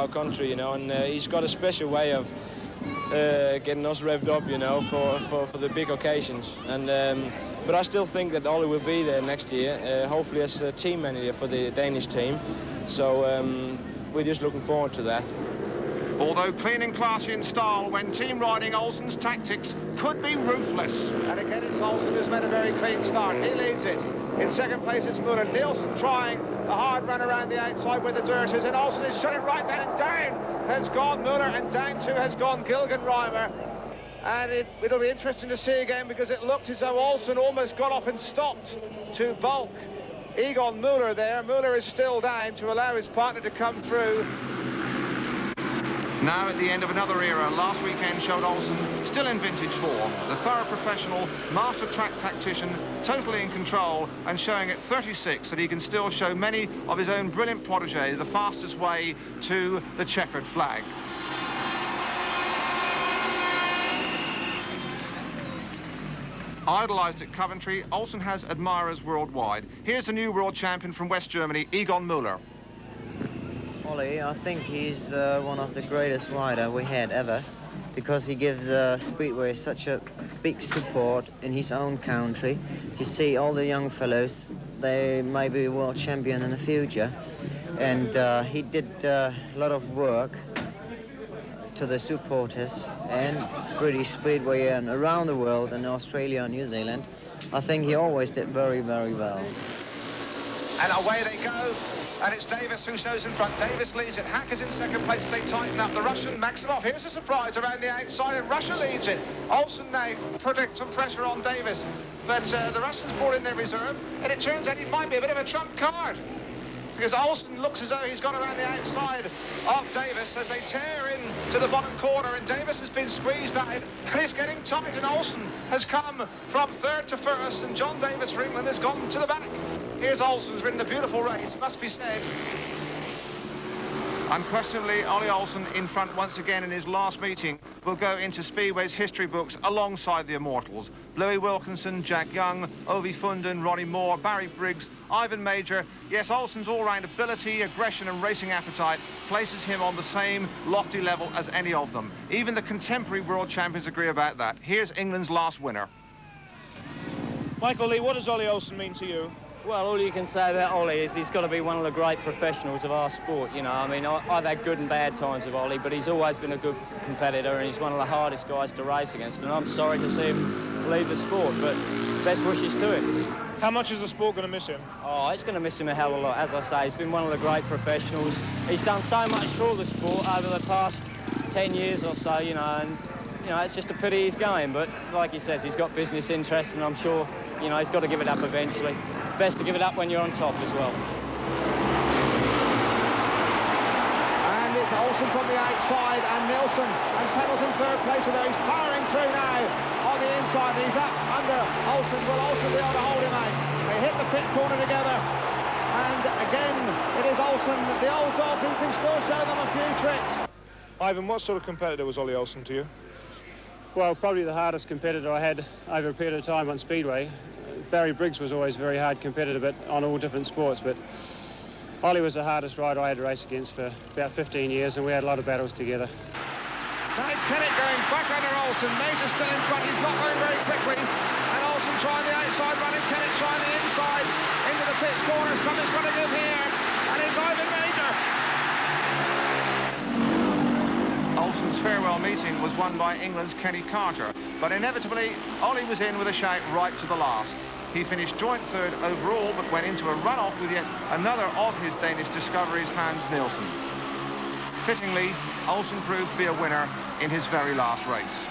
our country, you know, and he's got a special way of getting us revved up, you know, for the big occasions. And but I still think that Ole will be there next year, hopefully as a team manager for the Danish team. So we're just looking forward to that. Although clean and classy in style, when team riding, Olsen's tactics could be ruthless. And again, it's Olsen who's made a very clean start. He leads it. In second place, it's Muller. Nielsen trying a hard run around the outside where the dirt is, and Olsen is shut it right down, and down has gone Muller, and down too has gone Gilgenreimer. And it'll be interesting to see again, because it looked as though Olsen almost got off and stopped to bulk Egon Muller there. Muller is still down to allow his partner to come through. Now at the end of another era, last weekend showed Olsen still in vintage form. The thorough professional, master track tactician, totally in control, and showing at 36 that he can still show many of his own brilliant protégés the fastest way to the checkered flag. Idolised at Coventry, Olsen has admirers worldwide. Here's the new world champion from West Germany, Egon Muller. Ole, I think he's one of the greatest riders we had ever, because he gives Speedway such a big support in his own country. You see all the young fellows, they may be world champion in the future, and he did a lot of work to the supporters and British Speedway and around the world, in Australia and New Zealand. I think he always did very, very well. And away they go. And it's Davis who shows in front. Davis leads it. Hackers in second place as they tighten up. The Russian Maximov. Here's a surprise around the outside, and Russia leads it. Olsen now putting some pressure on Davis. But the Russians brought in their reserve, and it turns out he might be a bit of a trump card, because Olsen looks as though he's gone around the outside of Davis as they tear in to the bottom corner, and Davis has been squeezed out, and it's getting tight, and Olsen has come from third to first, and John Davis for England has gone to the back. Here's Olsen's ridden a beautiful race, must be said. Unquestionably, Ole Olsen in front once again in his last meeting will go into Speedway's history books alongside the immortals. Bluey Wilkinson, Jack Young, Ovi Funden, Ronnie Moore, Barry Briggs, Ivan Major. Yes, Olsen's all-round ability, aggression and racing appetite places him on the same lofty level as any of them. Even the contemporary world champions agree about that. Here's England's last winner. Michael Lee, what does Ole Olsen mean to you? Well, all you can say about Ole is he's got to be one of the great professionals of our sport, you know. I mean, I've had good and bad times with Ole, but he's always been a good competitor, and he's one of the hardest guys to race against, and I'm sorry to see him leave the sport, but best wishes to him. How much is the sport going to miss him? Oh, it's going to miss him a hell of a lot. As I say, he's been one of the great professionals. He's done so much for the sport over the past 10 years or so, you know, and, you know, it's just a pity he's going, but like he says, he's got business interests, and I'm sure, you know, he's got to give it up eventually. Best to give it up when you're on top as well. And it's Olsen from the outside, and Nielsen and Pennell's in third place, so he's powering through now on the inside, and he's up under Olsen. Will Olsen be able to hold him out? They hit the pit corner together, and again it is Olsen, the old dog, who can still show them a few tricks. Ivan, what sort of competitor was Ole Olsen to you? Well, probably the hardest competitor I had over a period of time on Speedway. Barry Briggs was always a very hard competitor, but on all different sports. But Ole was the hardest rider I had to race against for about 15 years, and we had a lot of battles together. Kennett going back under Olsen. Major still in front. He's not going very quickly. And Olsen trying the outside running. Kennett trying the inside into the pits corner. Something's got to give here. And it's Ivan Major. Olsen's farewell meeting was won by England's Kenny Carter, but inevitably, Ole was in with a shout right to the last. He finished joint third overall, but went into a run-off with yet another of his Danish discoveries, Hans Nielsen. Fittingly, Olsen proved to be a winner in his very last race.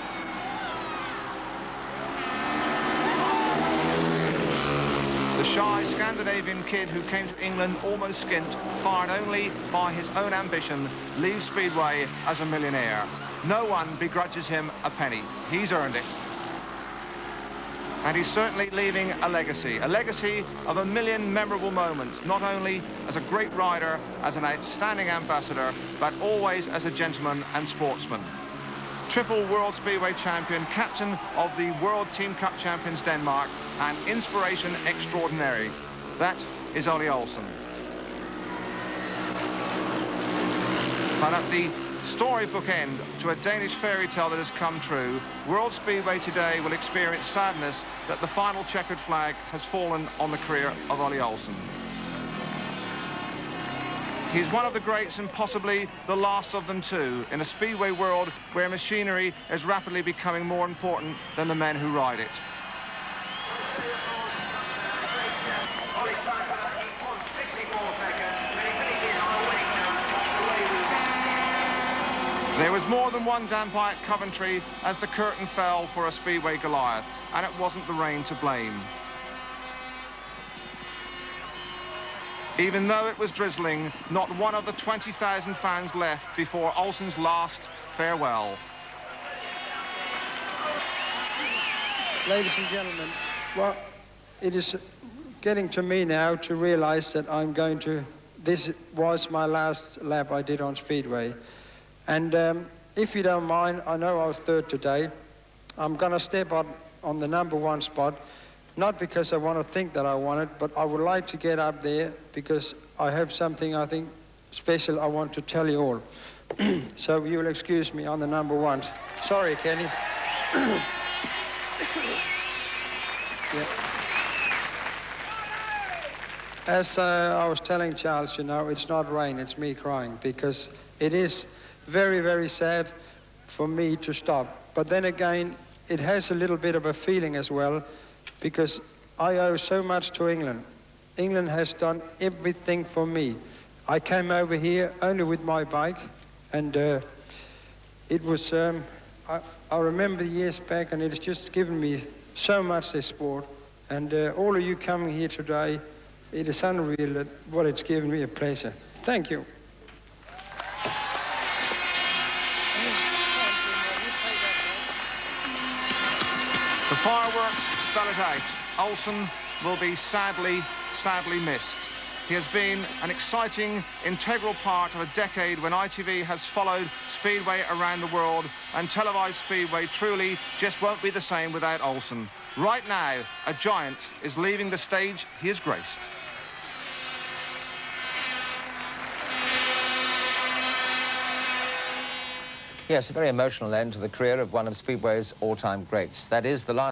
The shy Scandinavian kid who came to England almost skint, fired only by his own ambition, leaves Speedway as a millionaire. No one begrudges him a penny. He's earned it. And he's certainly leaving a legacy of a million memorable moments, not only as a great rider, as an outstanding ambassador, but always as a gentleman and sportsman. Triple World Speedway champion, captain of the World Team Cup champions Denmark, and inspiration extraordinary. That is Ole Olsen. But at the storybook end to a Danish fairy tale that has come true, World Speedway today will experience sadness that the final checkered flag has fallen on the career of Ole Olsen. He's one of the greats and possibly the last of them too, in a speedway world where machinery is rapidly becoming more important than the men who ride it. There was more than one damp-eye at Coventry as the curtain fell for a Speedway Goliath, and it wasn't the rain to blame. Even though it was drizzling, not one of the 20,000 fans left before Olsen's last farewell. Ladies and gentlemen, well, it is getting to me now to realize that this was my last lap I did on Speedway. And if you don't mind, I know I was third today. I'm going to step on the #1 spot, not because I want to think that I won it, but I would like to get up there because I have something I think special I want to tell you all. So you will excuse me on the #1s. Sorry, Kenny. Yeah. As I was telling Charles, you know, it's not rain, it's me crying, because it is very, very sad for me to stop. But then again, it has a little bit of a feeling as well, because I owe so much to England. England has done everything for me. I came over here only with my bike, and it was, I remember years back, and it's just given me so much, this sport. And all of you coming here today, it is unreal that what it's given me a pleasure. Thank you. The fireworks spell it out. Olsen will be sadly, sadly missed. He has been an exciting, integral part of a decade when ITV has followed Speedway around the world, and televised Speedway truly just won't be the same without Olsen. Right now, a giant is leaving the stage he has graced. Yes, a very emotional end to the career of one of Speedway's all-time greats. That is the last